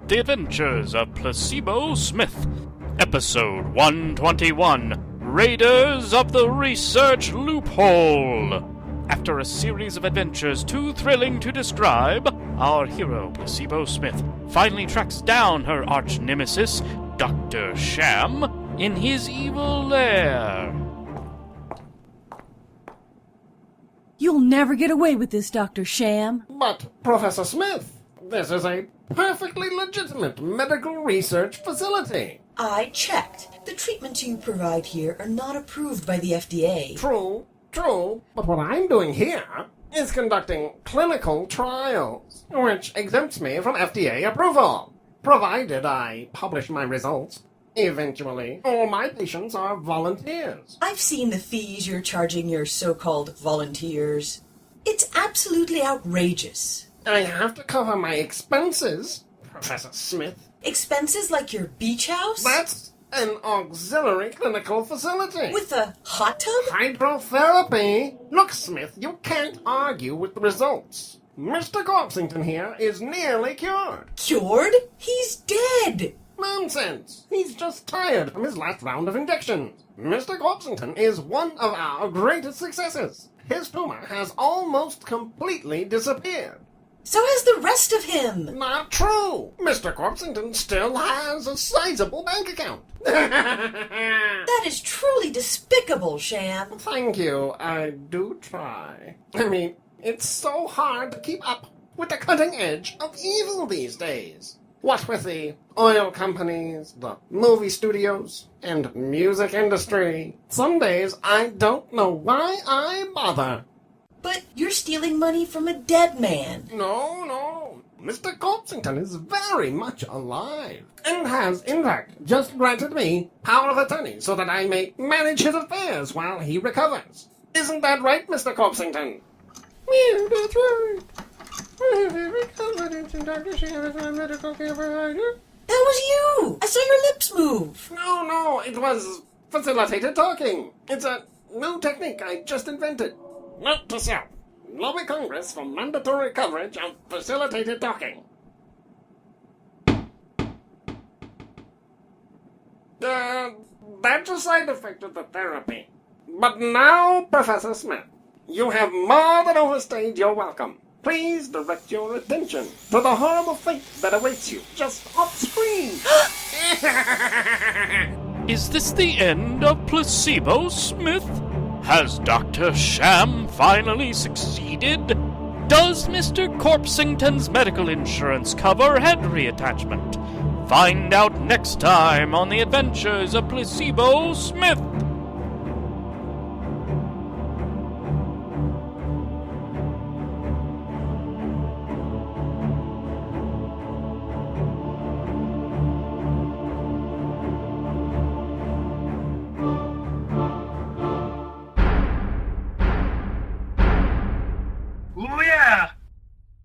The Adventures of Placebo Smith, Episode 121, Raiders of the Research Loophole. After a series of adventures too thrilling to describe, our hero, Placebo Smith, finally tracks down her arch-nemesis, Dr. Sham, in his evil lair. You'll never get away with this, Dr. Sham. But, Professor Smith, this is a perfectly legitimate medical research facility. I checked. The treatments you provide here are not approved by the FDA. True, but what I'm doing here is conducting clinical trials, which exempts me from FDA approval, provided I publish my results. Eventually, all my patients are volunteers. I've seen the fees you're charging your so-called volunteers. It's absolutely outrageous. I have to cover my expenses, Professor Smith. Expenses like your beach house? That's an auxiliary clinical facility. With a hot tub? Hydrotherapy. Look, Smith, you can't argue with the results. Mr. Corpsington here is nearly cured. Cured? He's dead! Nonsense! He's just tired from his last round of injections. Mr. Corpsington is one of our greatest successes. His tumor has almost completely disappeared. So has the rest of him. Not true! Mr. Corpsington still has a sizable bank account. That is truly despicable, Sham. Thank you. I do try. I mean, it's so hard to keep up with the cutting edge of evil these days. What with the oil companies, the movie studios, and music industry, some days I don't know why I bother. But you're stealing money from a dead man. No. Mr. Corpsington is very much alive, and has, in fact, just granted me power of attorney so that I may manage his affairs while he recovers. Isn't that right, Mr. Corpsington? Yeah, that's right. That was you! I saw your lips move. No, it was facilitated talking. It's a new technique I just invented. Note to self. Lobby Congress for mandatory coverage of facilitated talking. That's a side effect of the therapy. But now, Professor Smith, you have more than overstayed your welcome. Please direct your attention to the horrible fate that awaits you just off screen. Is this the end of Placebo Smith? Has Dr. Sham finally succeeded? Does Mr. Corpsington's medical insurance cover head reattachment? Find out next time on the Adventures of Placebo Smith.